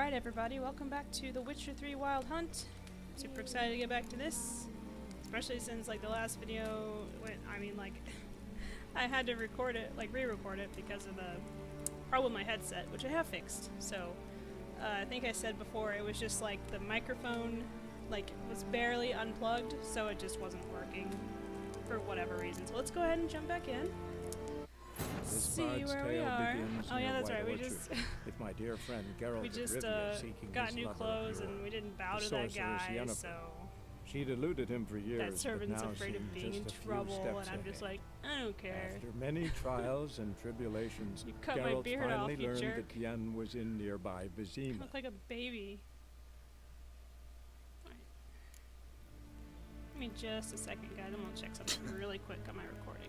Alright everybody, welcome back to The Witcher 3 Wild Hunt. Super excited to get back to this. Especially since like the last video went, I had to record it, re-record it because of the problem with my headset, which I have fixed. So, I think I said before, it was just like the microphone was barely unplugged, so it just wasn't working for whatever reason. So let's go ahead and jump back in. See where we are. Oh yeah, that's right. We just with my dear friend Geralt we just got new clothes and we didn't bow to that guy. So she'd eluded him for years. that servant's afraid of being in trouble, and I'm just like, I don't care. After many trials and tribulations, You cut Geralt my beard off, finally you learned jerk. that Yen was in nearby I Vizima. look like a baby. Right. Give me just a second, guys. I'm gonna check something really quick on my recording.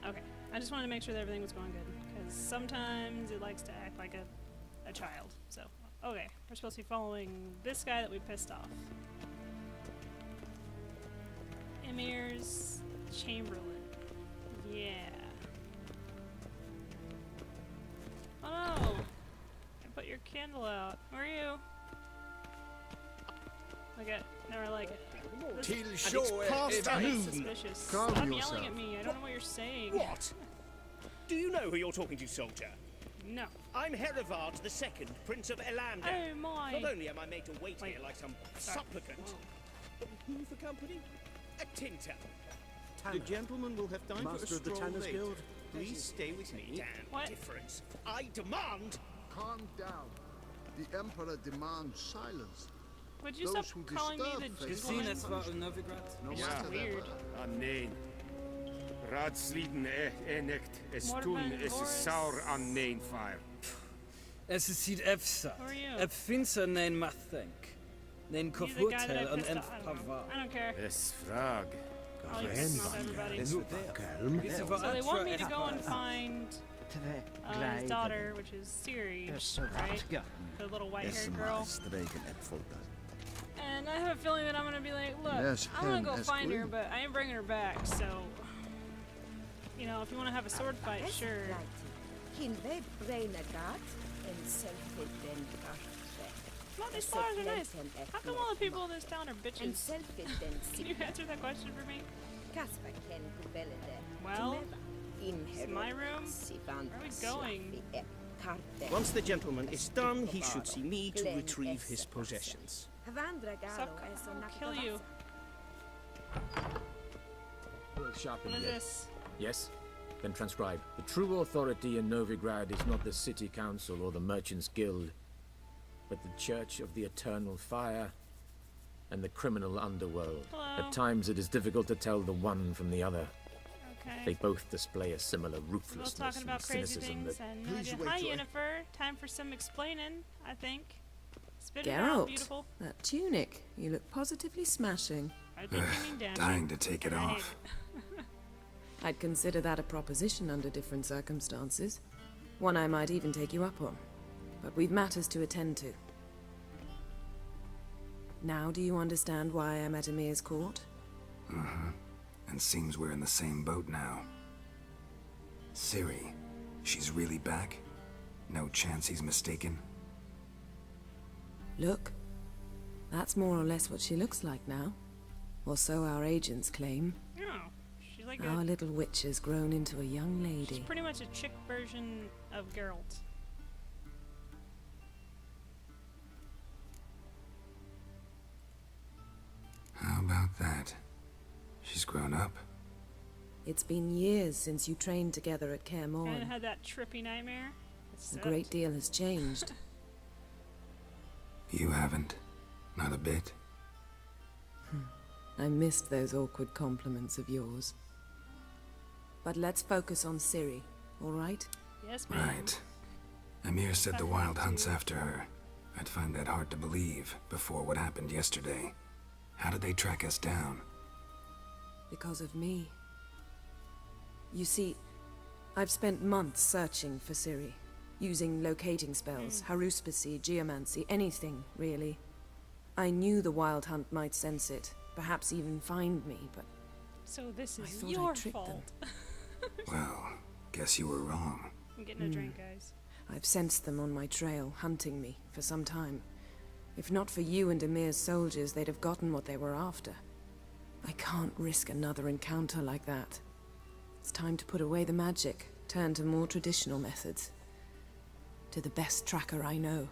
Okay, I just wanted to make sure that everything was going good, because sometimes it likes to act like a child. So, okay, we're supposed to be following this guy that we pissed off. Emir's Chamberlain. Yeah. Oh no! I put your candle out. Where are you? Okay, never like it. It's suspicious. Stop yelling at me. I don't know what you're saying. What? Do you know who you're talking to, soldier? No. I'm Herivard II, Prince of Elander. Oh my. Not only am I made to wait here like some supplicant, but who for company? A tinter. The gentleman will have time Master for a of the stroll Tanner's later. Guild. Please stay with me. Damn What? difference. I demand. Calm down. The Emperor demands silence. Would you Those stop who calling me disturb the faith gentleman? is Novigrad. No It's matter just their weird. birth. Amen. Raadsliden enekt es Mortimer tun es Boris. saur an nein fire. Es is siet efsa. Who are you? Ep finsa nein mathenk. Nein You're the guy that I kofutel an pissed enf off. I don't know. pava. I don't care. Es frag. I'll just piss off everybody. Vissa So they want me to atra go and find his daughter, which is Ciri, right? The little white-haired girl. And I have a feeling that I'm gonna be like, look, Yes, I'm gonna him go as find her, queen. but I ain't bringing her back, so... You know, if you want to have a sword fight, sure. Well, these flowers are nice. How come all the people in this town are bitches? Can you answer that question for me? Well, it's my room. Where are we going? Once the gentleman is done, he should see me to retrieve his possessions. Stop, I'll kill you. What is this? Yes? Then transcribe. The true authority in Novigrad is not the city council or the merchants' guild, but the Church of the Eternal Fire and the criminal underworld. Hello. At times it is difficult to tell the one from the other. They Okay. both display a similar We're both ruthlessness talking and about crazy cynicism things that... and no Please idea. wait Hi, till I- Yennefer. Time for some explaining, I think. Spit it out, Geralt, beautiful. that tunic, you look positively smashing. I think you mean dancing. Dying to take it I hate off. it. I'd consider that a proposition under different circumstances. One I might even take you up on. But we've matters to attend to. Now do you understand why I'm at Emir's court? And seems we're in the same boat now. Ciri, she's really back? No chance he's mistaken? Look, that's more or less what she looks like now. Or so our agents claim. No, she's like Our a, little witch has grown into a young she's lady. pretty much a chick version of Geralt. How about that? She's grown up. It's been years since you trained together at Kaer And Morhen. had that trippy nightmare. A great deal has changed. You haven't. Not a bit. I missed those awkward compliments of yours. But let's focus on Ciri, all right? Yes, ma'am. Right. Amir said the Wild Hunt's after her. I'd find that hard to believe before what happened yesterday. How did they track us down? Because of me. You see, I've spent months searching for Ciri, using locating spells, haruspicy, geomancy, anything, really. I knew the Wild Hunt might sense it, perhaps even find me, but So this I is thought I your tricked fault. Well, guess you were wrong. I'm getting a drink, guys. I've sensed them on my trail, hunting me, for some time. If not for you and Emir's soldiers, they'd have gotten what they were after. I can't risk another encounter like that. It's time to put away the magic, turn to more traditional methods. To the best tracker I know.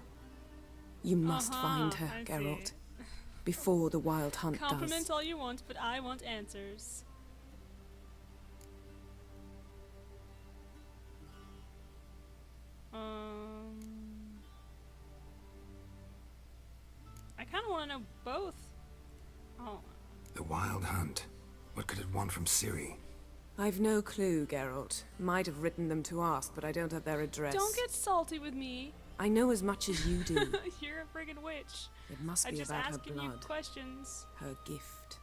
You must find her, I Geralt. see. Before the Wild Hunt Compliment does. all you want, but I want answers. I kind of want to know both. Oh. The Wild Hunt. What could it want from Ciri? I've no clue, Geralt. Might have written them to ask, but I don't have their address. Don't get salty with me. I know as much as you do. You're a friggin' witch. It must I'm be just about her asking you blood. questions. Her gift.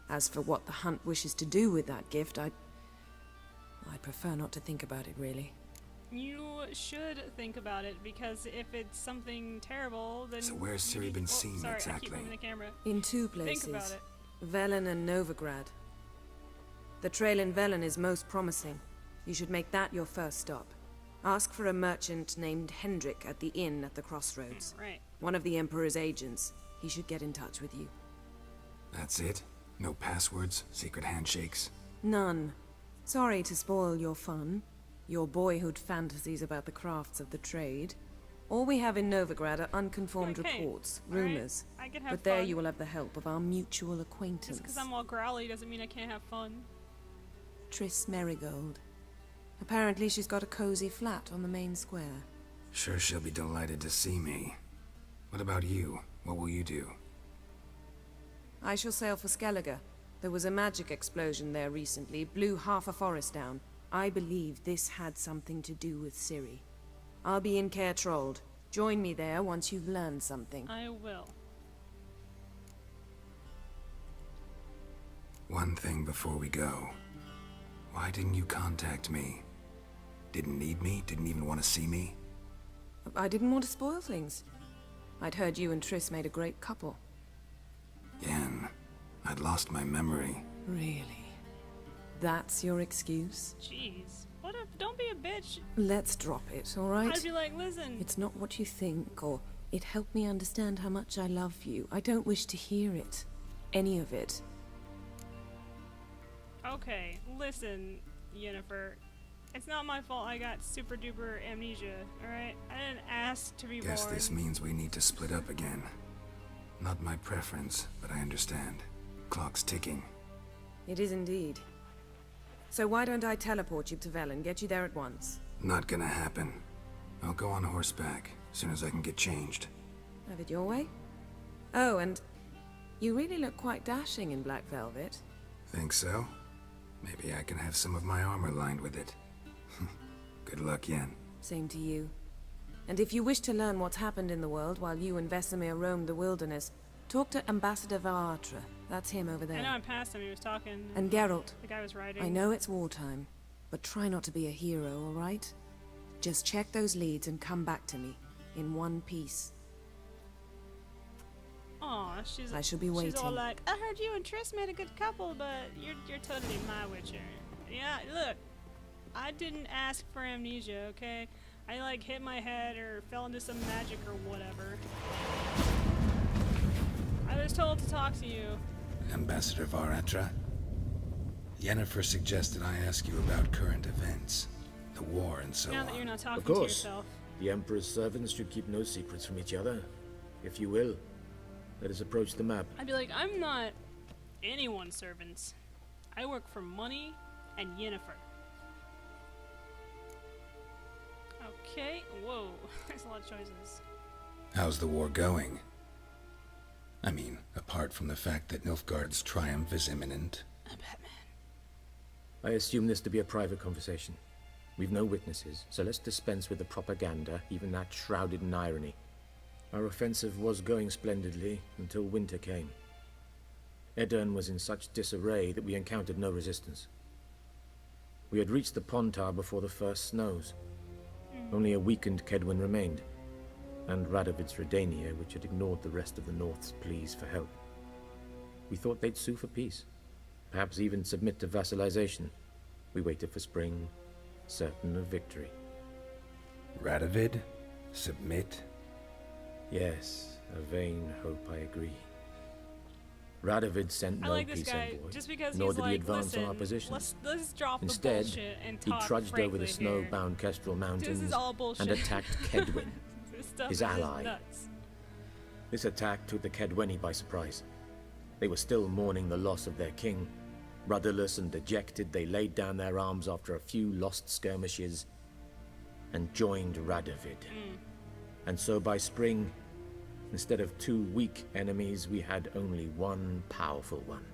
As for what the Hunt wishes to do with that gift, I'd prefer not to think about it, really. You should think about it, because if it's something terrible, then... So where's Ciri been seen sorry, I exactly? keep moving the camera. In two places. Think about it. Velen and Novigrad. The trail in Velen is most promising. You should make that your first stop. Ask for a merchant named Hendrik at the inn at the crossroads. Right. One of the Emperor's agents. He should get in touch with you. That's it? No passwords? Secret handshakes? None. Sorry to spoil your fun. Your boyhood fantasies about the crafts of the trade. All we have in Novigrad are unconfirmed Like, hey, reports, alright, rumors. I can have But there fun. you will have the help of our mutual acquaintance. Just because I'm all growly doesn't mean I can't have fun. Triss Merigold. Apparently she's got a cozy flat on the main square. Sure she'll be delighted to see me. What about you? What will you do? I shall sail for Skellige. There was a magic explosion there recently, blew half a forest down. I believe this had something to do with Ciri. I'll be in Caer Trold. Join me there once you've learned something. I will. One thing before we go. Why didn't you contact me? Didn't need me? Didn't even want to see me? I didn't want to spoil things. I'd heard you and Triss made a great couple. Yen, I'd lost my memory. Really? That's your excuse? Jeez. What if... Don't be a bitch. Let's drop it, alright? I'd be like, listen. It's not what you think, or it helped me understand how much I love you. I don't wish to hear it. Any of it. Okay, listen, Yennefer. It's not my fault I got super duper amnesia, alright? I didn't ask to be born. Guess this means we need to split up again. Not my preference, but I understand. Clock's ticking. It is indeed. So why don't I teleport you to Velen, get you there at once? Not gonna happen. I'll go on horseback, as soon as I can get changed. Have it your way? Oh, and you really look quite dashing in black velvet. Think so? Maybe I can have some of my armor lined with it. Good luck, Yen. Same to you. And if you wish to learn what's happened in the world while you and Vesemir roamed the wilderness, talk to Ambassador Varatra. That's him over there. I know I passed him, he was talking. And Geralt. The guy was riding. I know it's wartime, but try not to be a hero, alright? Just check those leads and come back to me, in one piece. Aw, I shall be She's all waiting. like, I heard you and Triss made a good couple, but you're totally my witcher. Yeah, look, I didn't ask for amnesia, okay? I like hit my head or fell into some magic or whatever. I was told to talk to you. Ambassador Varatra? Yennefer suggested I ask you about current events. The war and so Now that you're on. not talking Of to course. yourself. The Emperor's servants should keep no secrets from each other. If you will, let us approach the map. I'd be like, I'm not anyone's servant. I work for money and Yennefer. Okay, whoa, there's a lot of choices. How's the war going? I mean, apart from the fact that Nilfgaard's triumph is imminent. I'm Batman. I assume this to be a private conversation. We've no witnesses, so let's dispense with the propaganda, even that shrouded in irony. Our offensive was going splendidly until winter came. Edirn was in such disarray that we encountered no resistance. We had reached the Pontar before the first snows. Only a weakened Kedwin remained, and Radovid's Redania, which had ignored the rest of the North's pleas for help. We thought they'd sue for peace, perhaps even submit to vassalization. We waited for spring, certain of victory. Radovid? Submit? Yes, a vain hope, I agree. Radovid sent I no like this peace guy envoy, just because nor he's did he like, advance listen, on our position. let's drop Instead, the bullshit and he talk trudged over the frankly here. snow-bound Kestrel Mountains This is all bullshit. and attacked Kedwen, This stuff his is just ally. nuts. This attack took the Kedweni by surprise. They were still mourning the loss of their king. Rudderless and dejected, they laid down their arms after a few lost skirmishes and joined Radovid. And so by spring, instead of 2 weak enemies, we had only one powerful one.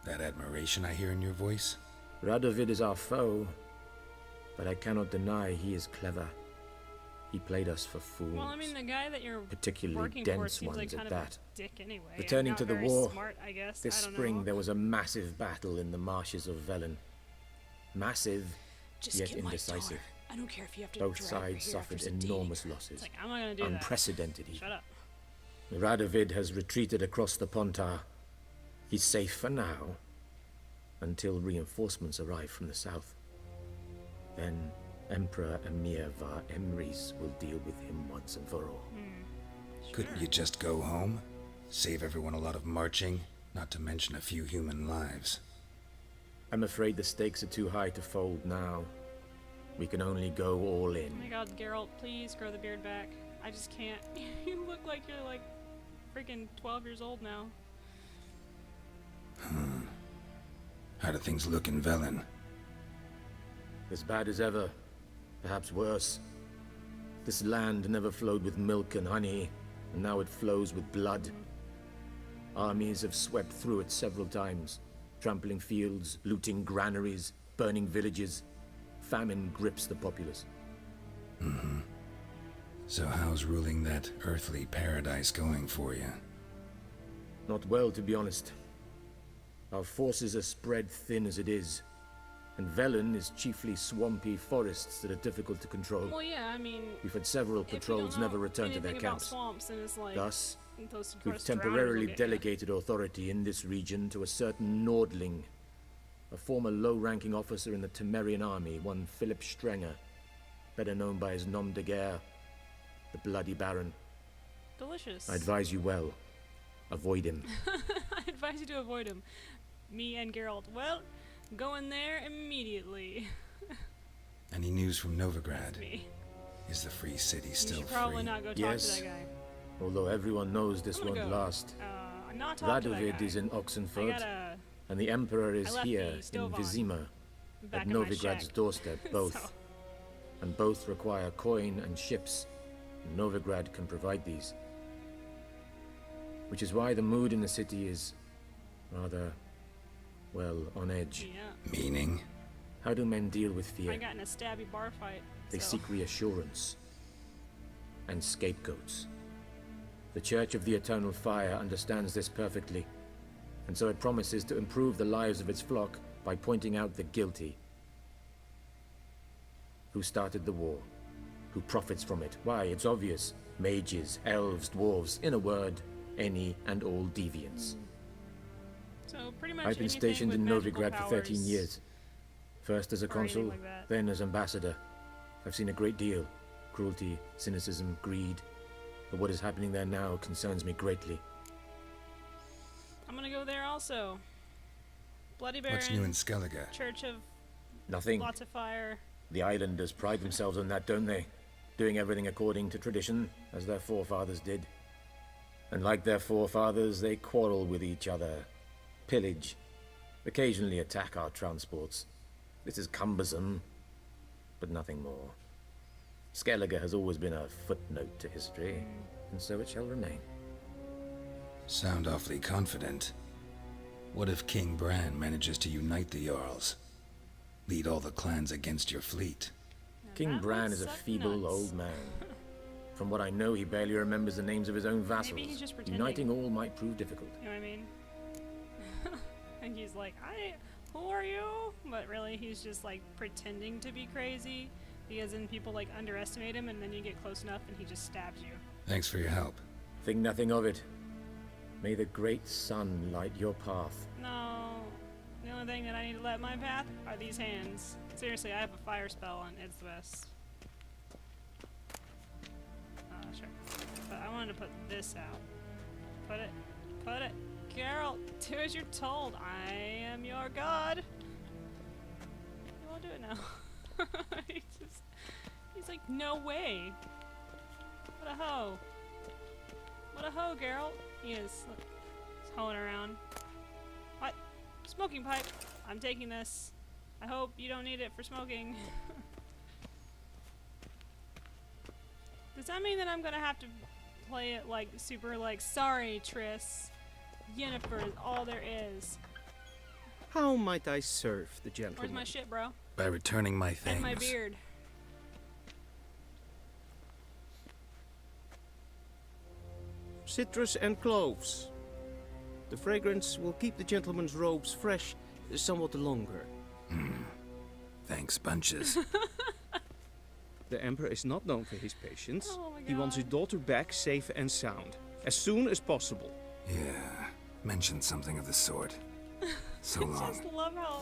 That admiration I hear in your voice? Radovid is our foe, but I cannot deny he is clever. He played us for fools. Well, I mean, the guy that you're particularly working for dense seems like ones kind at of that. a dick anyway. Returning Not to the very war, smart, I guess. this I don't spring know. there was a massive battle in the marshes of Velen. Massive, Just yet get my indecisive. daughter. I don't care if you have to Both drag her sides here suffered after sedating enormous her. losses. It's like, I'm not gonna do Unprecedented that. even. Shut up. Radovid has retreated across the Pontar. He's safe for now, until reinforcements arrive from the south. Then Emperor Emir var Emrys will deal with him once and for all. Couldn't you just go home? Save everyone a lot of marching, not to mention a few human lives. I'm afraid the stakes are too high to fold now. We can only go all in. Oh my god, Geralt, please grow the beard back. I just can't. You look like you're like freaking 12 years old now. How do things look in Velen? As bad as ever, perhaps worse. This land never flowed with milk and honey, and now it flows with blood. Armies have swept through it several times, trampling fields, looting granaries, burning villages. Famine grips the populace. So how's ruling that earthly paradise going for you? Not well, to be honest. Our forces are spread thin as it is, and Velen is chiefly swampy forests that are difficult to control. Well, yeah, I mean, We've had several if we don't patrols know never return to their anything about camps. swamps, then it's like, Thus, those we've gross drowners temporarily will get ya. delegated authority in this region to a certain Nordling, a former low-ranking officer in the Temerian army, one Philip Strenger, better known by his nom de guerre, the Bloody Baron. Delicious. I advise you well. Avoid him. I advise you to avoid him. Me and Geralt. Well, go in there immediately. Any news from Novigrad? Me. Is the free city You still should probably free? not go talk Yes. to that guy. Although everyone knows this I'm gonna won't go. last. Not talk to that Radovid guy. is in I Oxenfurt, gotta and the Emperor is left here the in stove on. Vizima, back at in my Novigrad's shack. doorstep, both. So, And both require coin and ships. And Novigrad can provide these. Which is why the mood in the city is rather, well, on edge. yeah. Meaning? How do men deal with fear? I got in a stabby bar fight. They so. seek reassurance and scapegoats. The Church of the Eternal Fire understands this perfectly, and so it promises to improve the lives of its flock by pointing out the guilty. Who started the war? Who profits from it? Why, it's obvious. Mages, elves, dwarves, in a word, any and all deviants. So pretty much I've been anything stationed with in magical Novigrad for 13 powers. years. First as a or anything consul, like that. then as ambassador. I've seen a great deal. Cruelty, cynicism, greed. But what is happening there now concerns me greatly. I'm gonna go there also. Bloody Baron. What's new in Skellige? Church of Nothing. Lots of Fire. The islanders pride themselves on that, don't they? Doing everything according to tradition, as their forefathers did. And like their forefathers, they quarrel with each other, pillage, occasionally attack our transports. This is cumbersome, but nothing more. Skellige has always been a footnote to history, and so it shall remain. Sound awfully confident. What if King Bran manages to unite the Jarls? Lead all the clans against your fleet? King that Bran would is a suck feeble nuts. old man. From what I know, he barely remembers the names of his own vassals. Maybe he's just pretending. Uniting all might prove difficult. You know what I mean? And he's like, who are you? But really, he's just like pretending to be crazy. Because then people like underestimate him, and then you get close enough, and he just stabs you. Thanks for your help. Think nothing of it. May the great sun light your path. No, The only thing that I need to let in my path are these hands. Seriously, I have a fire spell and it's the best. Sure. But I wanted to put this out. Put it. Put it. Geralt, do as you're told. I am your god. You won't do it now. He's like, no way. What a hoe. What a hoe, Geralt. He is. Look, he's hoeing around. What? Smoking pipe. I'm taking this. I hope you don't need it for smoking. Does that mean that I'm gonna have to play it like super like, sorry Triss, Yennefer is all there is. How might I serve the Where's gentleman? my shit, bro? By returning my things. And my beard. Citrus and cloves. The fragrance will keep the gentleman's robes fresh somewhat longer. Thanks, bunches. The Emperor is not known for his patience. Oh my He wants his God. daughter back safe and sound, as soon as possible. Yeah, mentioned something of the sort. So I long. just love how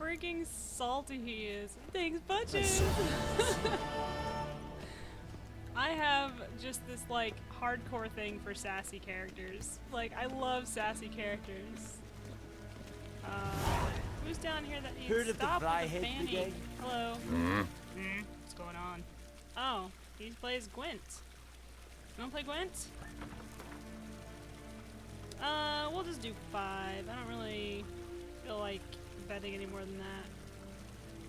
freaking salty he is. Thanks, bunches! I have just this like hardcore thing for sassy characters. Like, I love sassy characters. Who's down here that needs Heard of the stop with the Fryhead fanny? Brigade? Hello. What's going on? Oh, he plays Gwent. You wanna play Gwent? We'll just do 5. I don't really feel like betting any more than that.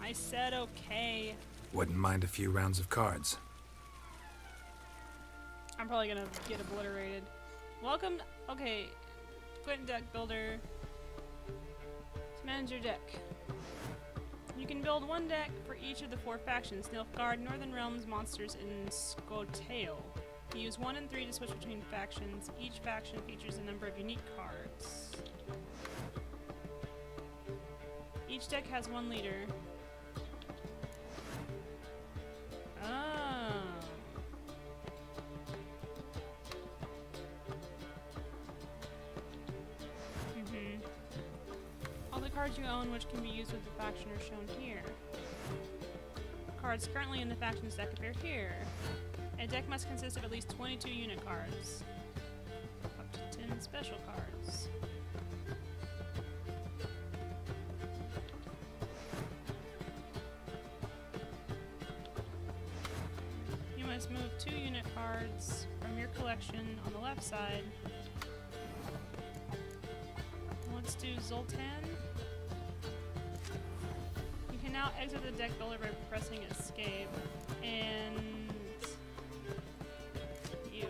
I said okay. Wouldn't mind a few rounds of cards. I'm probably gonna get obliterated. Welcome. Okay, Gwent deck builder. Let's manage your deck. You can build one deck for each of the 4 factions: Nilfgaard, Northern Realms, monsters, and Skotale. You use 1 and 3 to switch between factions. Each faction features a number of unique cards. Each deck has 1 leader. Oh. All the cards you own which can be used with the faction are shown here. Cards currently in the faction's deck appear here. A deck must consist of at least 22 unit cards. Up to 10 special cards. You must move 2 unit cards from your collection on the left side. Let's do Zoltan. You can now exit the deck builder by pressing escape. And you.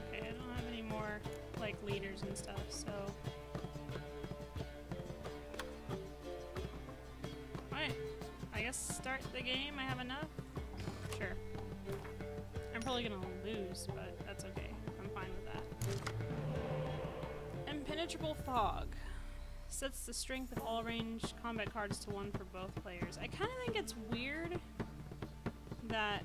Okay, I don't have any more like leaders and stuff, so. Alright. I guess start the game. I have enough? Sure. I'm probably gonna lose, but that's okay. I'm fine with that. Impenetrable Fog. Sets the strength of all ranged combat cards to 1 for both players. I kinda think it's weird that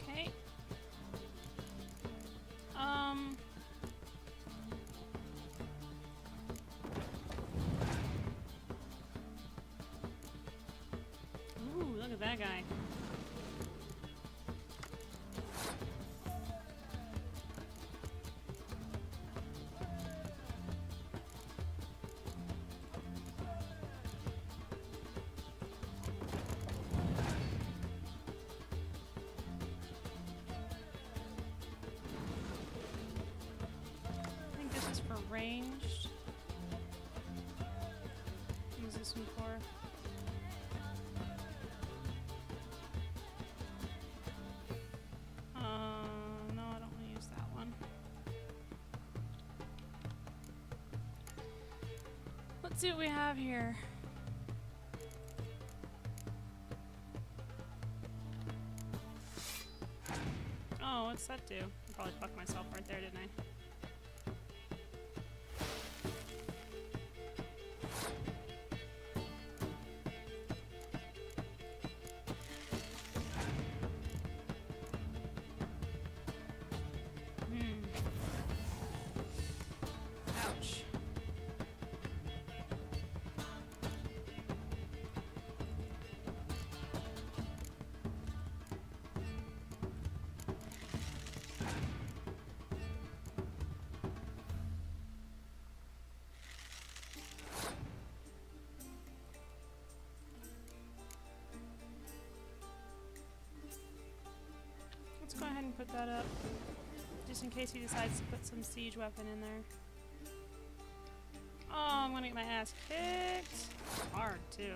okay. Ooh, look at that guy. I think this is for ranged. What is this one for? No, I don't want to use that one. Let's see what we have here. Oh, what's that do? I probably fucked myself right there, didn't I? put that up. Just in case he decides to put some siege weapon in there. Oh, I'm gonna get my ass kicked. Hard, too.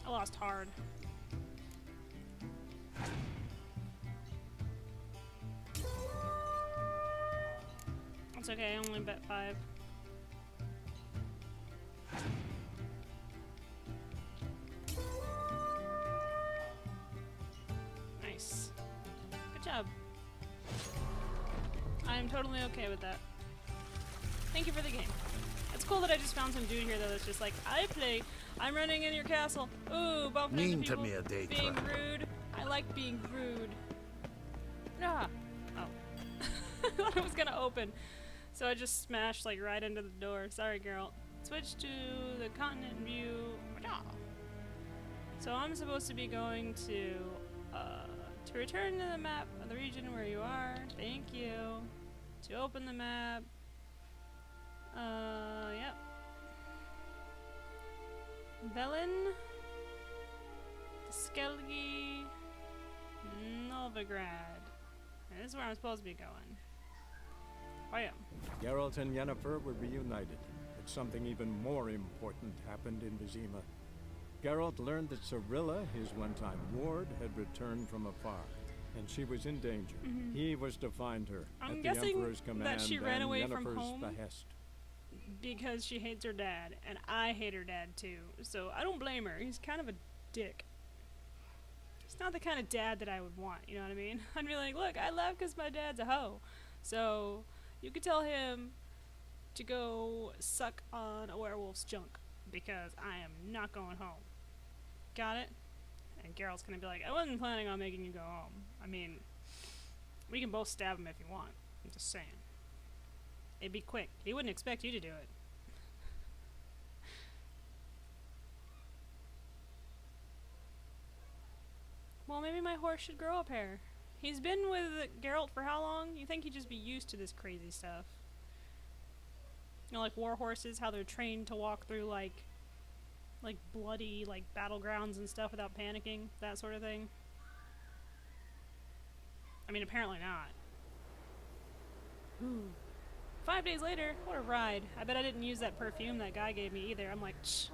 I lost hard. That's okay, I only bet 5. Nice. Good job. I'm totally okay with that. Thank you for the game. It's cool that I just found some dude here though that's just like, I'm running in your castle. Ooh, bumping into people, being rude. I like being rude. Ah. Oh. I thought it was gonna open. So I just smashed like right into the door. Sorry, girl. Switch to the continent view. So I'm supposed to be going to return to the map of the region where you are. Thank you. To open the map. Yep. Velen, Skelgi, Novigrad. And this is where I'm supposed to be going. Oh yeah. Geralt and Yennefer were reunited, but something even more important happened in Vizima. Geralt learned that Cirilla, his one-time ward, had returned from afar, and she was in danger. He was to find her I'm at the guessing Emperor's command that she ran and away Yennefer's from home behest. because she hates her dad, and I hate her dad too. So I don't blame her. He's kind of a dick. He's not the kind of dad that I would want, you know what I mean? I'd be like, look, I left because my dad's a hoe. So you could tell him to go suck on a werewolf's junk because I am not going home. Got it? And Geralt's gonna be like, I wasn't planning on making you go home. I mean, we can both stab him if you want. I'm just saying. It'd be quick. He wouldn't expect you to do it. Well, maybe my horse should grow a pair. He's been with Geralt for how long? You think he'd just be used to this crazy stuff? You know, like war horses, how they're trained to walk through like bloody like battlegrounds and stuff without panicking, that sort of thing. I mean, apparently not. Ooh. 5 days later, what a ride. I bet I didn't use that perfume that guy gave me either. I'm like, shh,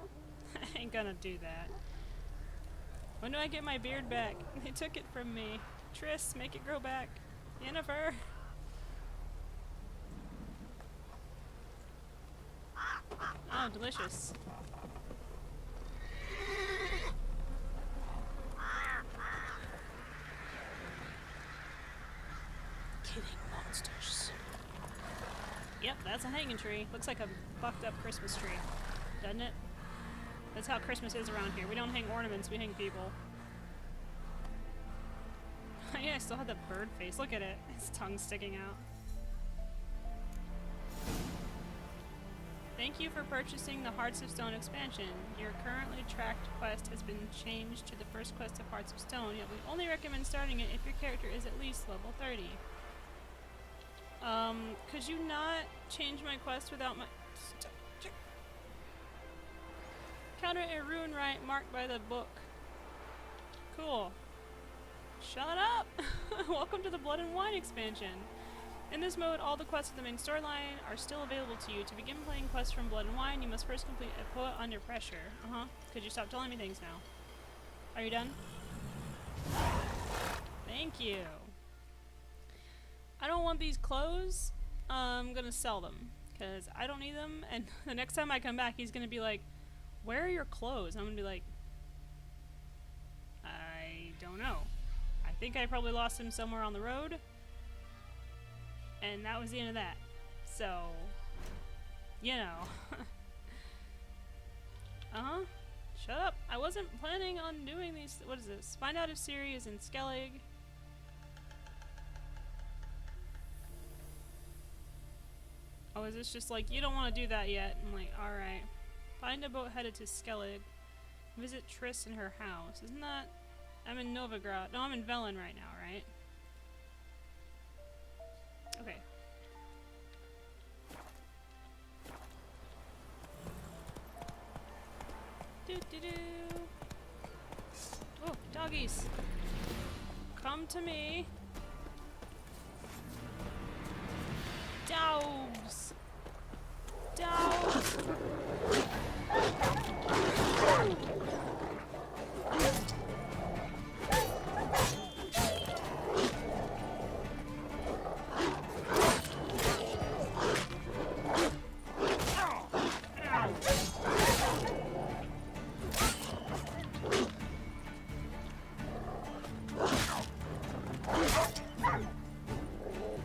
I ain't gonna do that. When do I get my beard back? They took it from me. Triss, make it grow back. Yennefer. Oh, delicious. Killing monsters. Yep, that's a hanging tree. Looks like a fucked up Christmas tree. Doesn't it? That's how Christmas is around here. We don't hang ornaments, we hang people. Yeah, I still have that bird face. Look at it. His tongue sticking out. Thank you for purchasing the Hearts of Stone expansion. Your currently tracked quest has been changed to the first quest of Hearts of Stone, yet we only recommend starting it if your character is at least level 30. Could you not change my quest without my... Counter a rune rite marked by the book. Cool. Shut up! Welcome to the Blood and Wine expansion. In this mode, all the quests of the main storyline are still available to you. To begin playing quests from Blood and Wine, you must first complete a poet under pressure. Could you stop telling me things now? Are you done? Thank you. I don't want these clothes. I'm gonna sell them because I don't need them, and the next time I come back he's gonna be like, where are your clothes? I'm gonna be like, I don't know. I think I probably lost him somewhere on the road, and that was the end of that. So, you know. Shut up. I wasn't planning on doing these. What is this? Find out if Ciri is in Skellig. Oh, is this just like, you don't want to do that yet? I'm like, alright. Find a boat headed to Skellig. Visit Triss in her house. Isn't that... I'm in Novigrad. No, I'm in Velen right now, right? Okay. Doo-doo-doo. Oh, doggies. Come to me. Dogs. Dogs.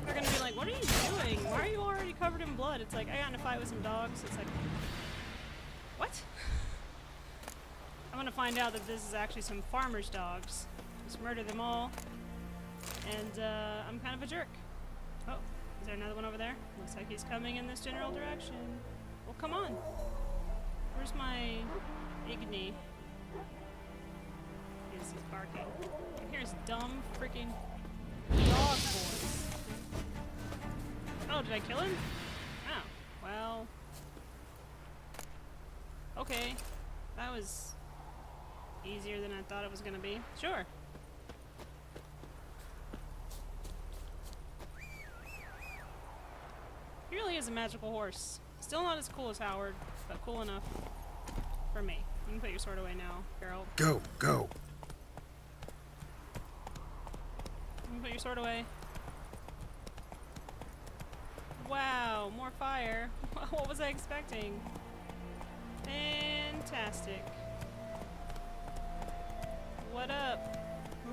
They're gonna be like, what are you doing? Why are you already covered in blood? It's like, I got in a fight with some dogs. It's like, what? I'm gonna find out that this is actually some farmer's dogs. Just murder them all. And, I'm kind of a jerk. Oh, is there another one over there? Looks like he's coming in this general direction. Well, come on. Where's my Igni? Yes, he's barking. And here's dumb freaking dog boys. Oh, did I kill him? Oh, well. Okay. That was easier than I thought it was gonna be. Sure. He really is a magical horse. Still not as cool as Howard, but cool enough for me. You can put your sword away now, Geralt. Go, go. You can put your sword away. Wow, more fire. What was I expecting? Fantastic. What up?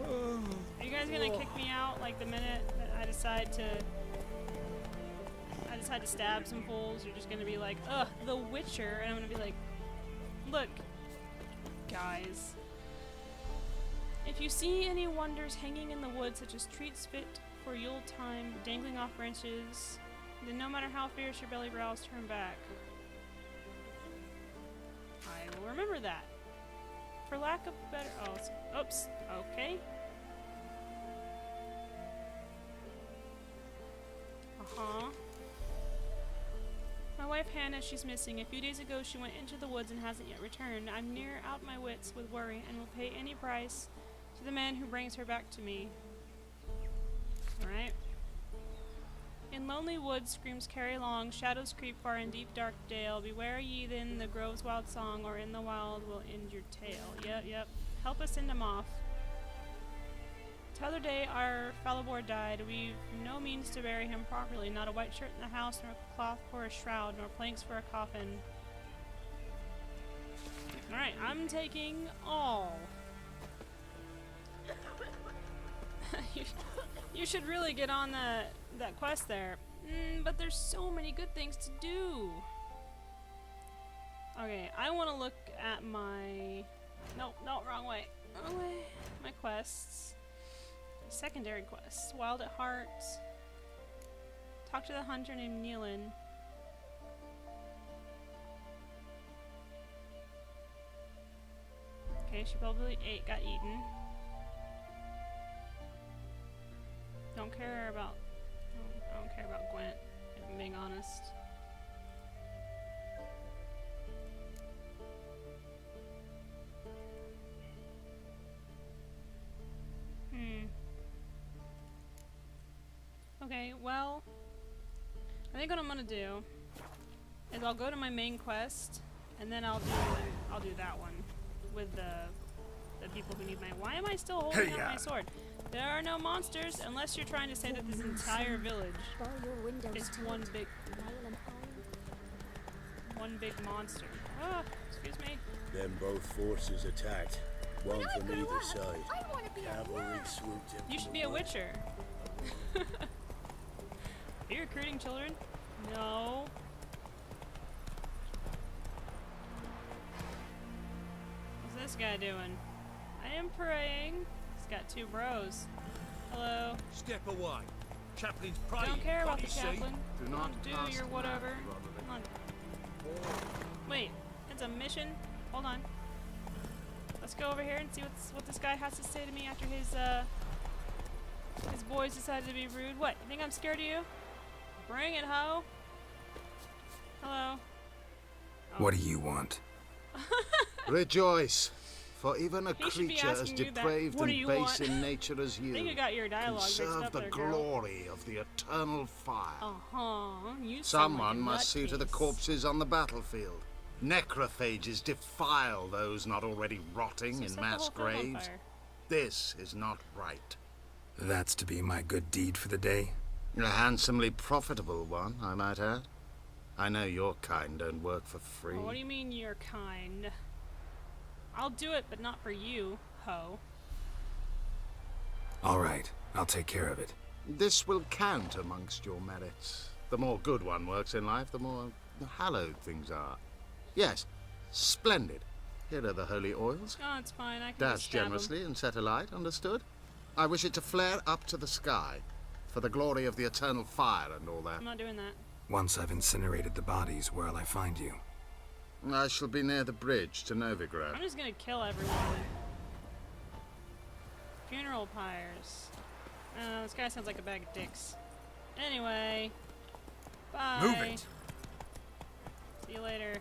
Are you guys gonna kick me out like the minute that I decide to stab some fools? You're just gonna be like, ugh, The Witcher, and I'm gonna be like, look, guys. If you see any wonders hanging in the woods, such as treats fit for Yule time, dangling off branches, then no matter how fierce your belly growls, turn back. I will remember that. For lack of better... Oh, oops. Okay. My wife Hannah, she's missing. A few days ago, she went into the woods and hasn't yet returned. I'm near out my wits with worry and will pay any price to the man who brings her back to me. Alright. In lonely woods, screams carry long, shadows creep far in deep dark dale. Beware ye then the grove's wild song, or in the wild will end your tale. Yep. Help us send him off. T'other day our Falibor died. We've no means to bury him properly. Not a white shirt in the house, nor cloth for a shroud, nor planks for a coffin. Alright, I'm taking all. You should really get on that quest there. But there's so many good things to do. Okay, I want to look at my... No, wrong way. Wrong way. My quests. Secondary quests. Wild at Heart. Talk to the hunter named Neelan. Okay, she probably got eaten. I don't care about Gwent, if I'm being honest. Okay, well, I think what I'm gonna do is I'll go to my main quest, and then I'll do that one with the people who need my. Why am I still holding out my sword? There are no monsters unless you're trying to say that this entire village is one big monster. Oh, excuse me. Then both forces attacked, one from either side. Cavalry swooped in. You should be a witcher. Are you recruiting children? No. What's this guy doing? I am praying. He's got two bros. Hello. Step away. Chaplain's praying. Don't care about the can't you see? chaplain. Do not do pass your the whatever. map, brother. Come on. Wait, it's a mission? Hold on. Let's go over here and see what this guy has to say to me after his boys decided to be rude. What? You think I'm scared of you? Bring it, ho. Hello. Oh. What do you want? Rejoice, for even a He should be creature as asking you that. depraved What do and you base want? in nature as you I think you got your can dialogue mixed serve up the there, girl. glory of the eternal fire. Uh-huh. You sound Someone like a must see to the nutcase. corpses on the battlefield. Necrophages defile those not already rotting So in set the mass whole film on graves. fire. This is not right. That's to be my good deed for the day? A handsomely profitable one, I might add. I know your kind don't work for free. Oh, what do you mean you're kind? I'll do it, but not for you, ho. All right, I'll take care of it. This will count amongst your merits. The more good one works in life, the more hallowed things are. Yes, splendid. Here are the holy oils. Oh, it's fine. I can Dash just stab 'em. generously and set alight, understood? I wish it to flare up to the sky, for the glory of the eternal fire and all that. I'm not doing that. Once I've incinerated the bodies, where'll I find you? I shall be near the bridge to Novigrad. I'm just gonna kill everyone. Funeral pyres. This guy sounds like a bag of dicks. Anyway. Bye. Move it! See you later.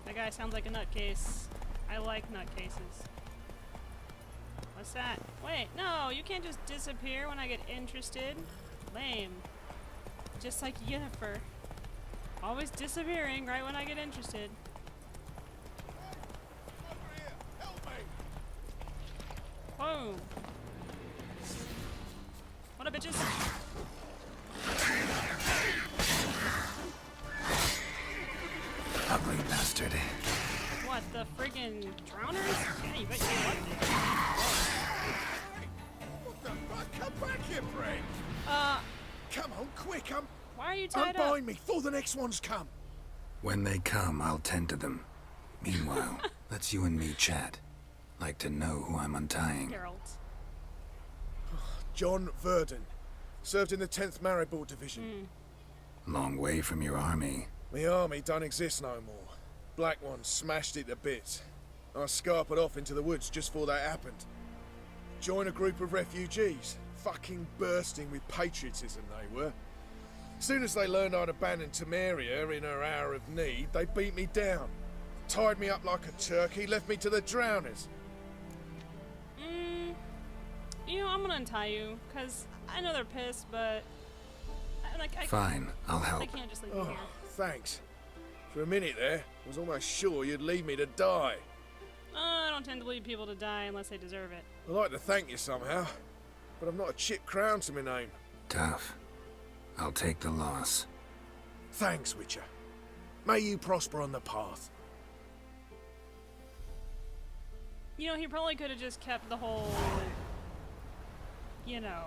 That guy sounds like a nutcase. I like nutcases. What's that? Wait, no, you can't just disappear when I get interested. Lame. Just like Yennefer. Always disappearing right when I get interested. Whoa. What up, bitches? Ugly bastard. What, the friggin' drowners? Yeah, you bet you loved it. What the fuck? Come back here, Brent. Come on, quick, Why are you tied up? unbind me before the next ones come. When they come, I'll tend to them. Meanwhile, let's you and me chat. Like to know who I'm untying. Geralt. John Verdon. Served in the 10th Maribor Division. Long way from your army. The army don't exist no more. Black Ones smashed it to bits. I scarpered off into the woods just before that happened. Joined a group of refugees. Fucking bursting with patriotism they were. Soon as they learned I'd abandoned Temeria in her hour of need, they beat me down. Tied me up like a turkey, left me to the drowners. You know, I'm gonna untie you, because I know they're pissed, but... I Fine, I'll help. I can't just leave you Oh, here. thanks. For a minute there, I was almost sure you'd leave me to die. I don't tend to leave people to die unless they deserve it. I'd like to thank you somehow, but I've not a chip crown to my name. Tough. I'll take the loss. Thanks, Witcher. May you prosper on the path. You know, he probably could have just kept the whole... You know...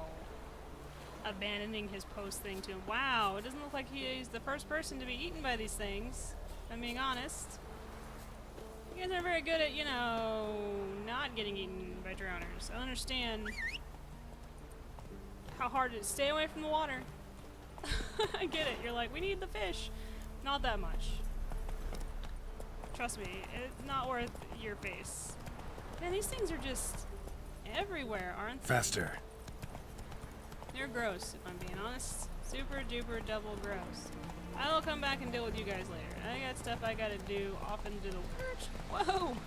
abandoning his post thing to him. Wow, it doesn't look like he's the first person to be eaten by these things, if I'm being honest. You guys are very good at, you know, not getting eaten by drowners. I understand how hard it is. Stay away from the water. I get it. You're like, we need the fish. Not that much. Trust me, it's not worth your face. Man, these things are just everywhere, aren't they? Faster. They're gross, if I'm being honest. Super duper double gross. I will come back and deal with you guys later. I got stuff I gotta do off into the woods. Whoa!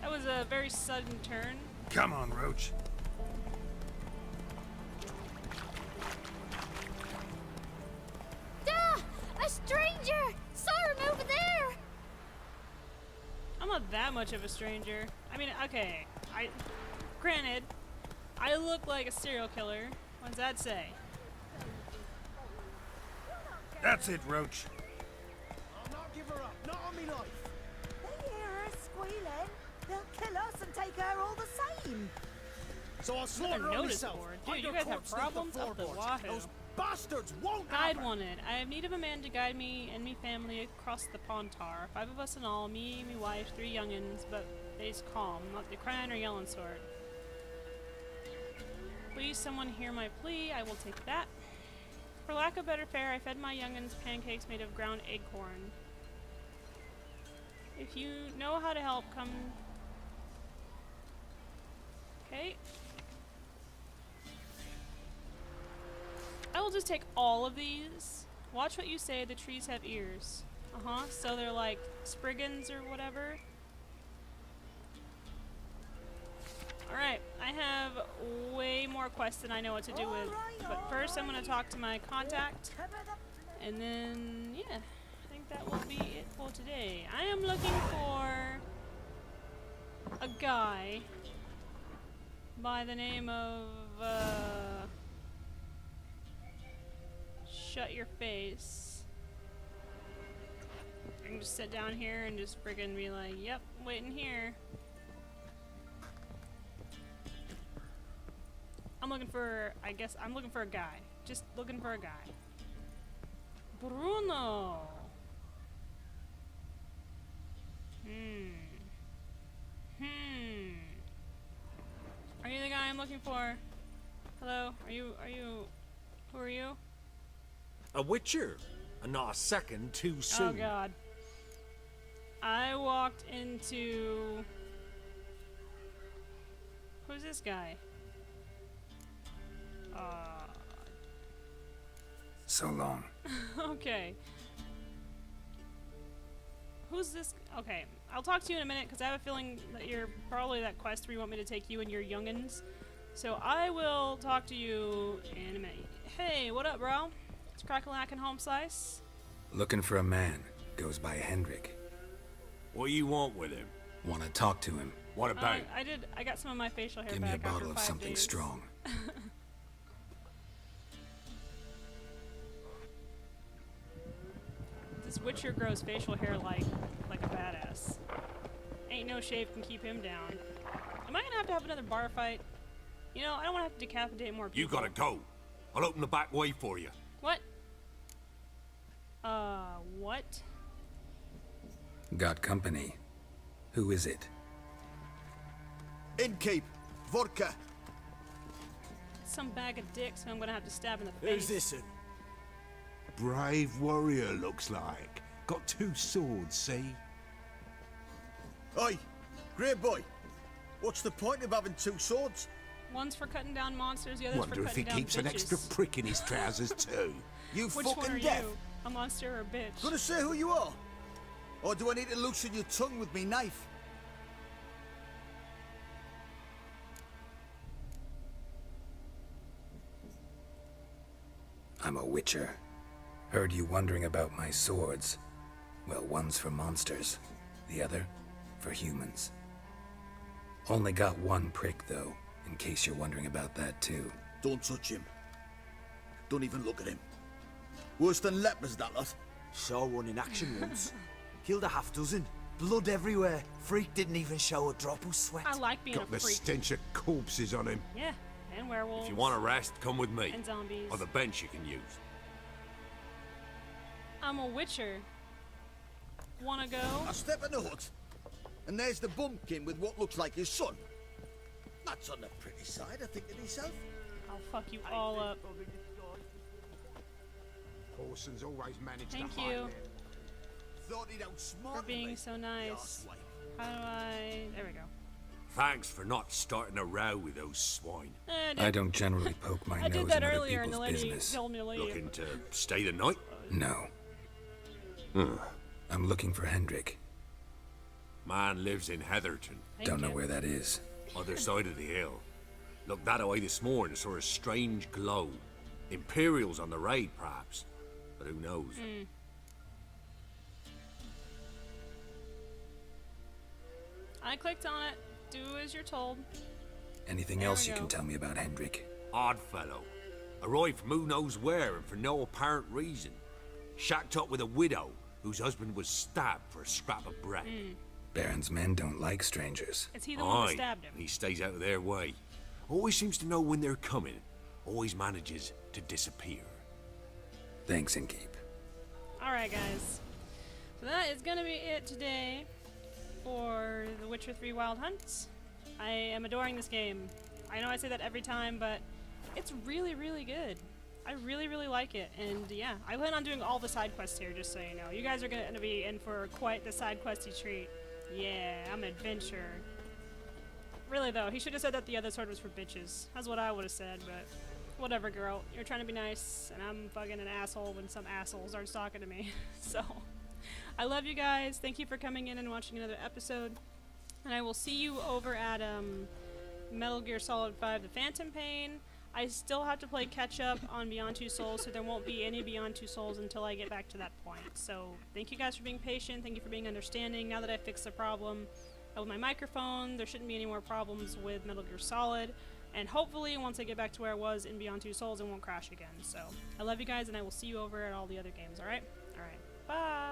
That was a very sudden turn. Come on, Roach. stranger! Saw him over there! I'm not that much of a stranger. I mean, okay, granted, I look like a serial killer. What does that say? That's it, Roach. I'll not give her up. Not on me life. They hear her squealing. They'll kill us and take her all the same. So I'll slaughter her notice myself. board. Dude, Hide you her guys have corpse 'neath problems up the floorboards. wahoo. Those bastards won't Guide have her. wanted. I have need of a man to guide me and me family across the Pontar. 5 of us in all, me, me wife, 3 youngins, but they's calm, not the crying or yelling sort. Please someone hear my plea, I will take that. For lack of better fare, I fed my youngins pancakes made of ground acorn. If you know how to help, come... Okay. I will just take all of these. Watch what you say, the trees have ears. Uh-huh, so they're like spriggans or whatever. Alright, I have way more quests than I know what to do with. But first I'm going to talk to my contact. And then, yeah, I think that will be it for today. I am looking for a guy by the name of, Shut your face. I can just sit down here and just friggin' be like, yep, waiting here. I'm looking for, I guess, I'm looking for a guy. Just looking for a guy. Bruno! Are you the guy I'm looking for? Hello? Are you, who are you? A witcher, and not a second too soon. Oh god. I walked into... Who's this guy? So long. Okay. Who's this? Okay, I'll talk to you in a minute because I have a feeling that you're probably that quest where you want me to take you and your youngins. So I will talk to you in a minute. Hey, what up, bro? It's Crackalack and Home Slice. Looking for a man. Goes by Hendrik. What do you want with him? Want to talk to him. What about? I got some of my facial hair Give me back a after bottle of 5 something days. strong. This Witcher grows facial hair like a badass. Ain't no shave can keep him down. Am I gonna have another bar fight? You know, I don't want to have to decapitate more people. You gotta go. I'll open the back way for you. What? What? Got company. Who is it? Innkeep. Vodka. Some bag of dicks who I'm gonna have to stab in the Who's face. this in? Brave warrior, looks like. Got 2 swords, see? Oi, great boy. What's the point of having 2 swords? One's for cutting down monsters, the other's Wonder for if cutting he down keeps bitches. an extra prick in his trousers too. You Which fucking one are deaf. you? A monster or a bitch? Gonna say who you are? Or do I need to loosen your tongue with me knife? I'm a witcher. Heard you wondering about my swords. Well, one's for monsters, the other for humans. Only got 1 prick, though, in case you're wondering about that, too. Don't touch him. Don't even look at him. Worse than lepers, that lot. Saw one in action once. Killed a half dozen. Blood everywhere. Freak didn't even show a drop of sweat. I like being Got a the freak. stench of corpses on him. Yeah, and werewolves. If you want a rest, come with me. And zombies. Or the bench you can use. I'm a witcher. Wanna go? I step in the hut, and there's the bumpkin with what looks like his son. That's on the pretty side, I think to myself. I'll fuck you all up. Parsons always managed Thank to you hide it. Thought he'd outsmart for being me. so nice. How do I... There we go. Thanks for not starting a row with those swine. I don't generally poke my I nose did that in other earlier and the people's lady business. told me to leave. Looking to stay the night? No. I'm looking for Hendrik. Man lives in Heatherton. Don't know where that is. Other side of the hill. Looked that away this morning, saw a strange glow. Imperials on the raid, perhaps. But who knows? I clicked on it. Do as you're told. Anything There else we you go. can tell me about Hendrik? Odd fellow. Arrived from who knows where and for no apparent reason. Shacked up with a widow whose husband was stabbed for a scrap of bread. Baron's men don't like strangers. Is he the one Aye, that stabbed him? he stays out of their way. Always seems to know when they're coming. Always manages to disappear. Thanks, Inkeep. Alright, guys. So that is gonna be it today for The Witcher 3 Wild Hunt. I am adoring this game. I know I say that every time, but it's really, really good. I really, really like it. And yeah, I plan on doing all the side quests here, just so you know. You guys are gonna be in for quite the side questy treat. Yeah, I'm an adventurer. Really though, he should have said that the other sword was for bitches. That's what I would have said, but whatever, girl. You're trying to be nice, and I'm fucking an asshole when some asshole starts talking to me. So, I love you guys. Thank you for coming in and watching another episode. And I will see you over at Metal Gear Solid 5: The Phantom Pain. I still have to play catch up on Beyond Two Souls, so there won't be any Beyond Two Souls until I get back to that point. So, thank you guys for being patient. Thank you for being understanding. Now that I fixed the problem with my microphone, there shouldn't be any more problems with Metal Gear Solid. And hopefully, once I get back to where I was in Beyond Two Souls, it won't crash again. So, I love you guys, and I will see you over at all the other games, alright? Alright, bye!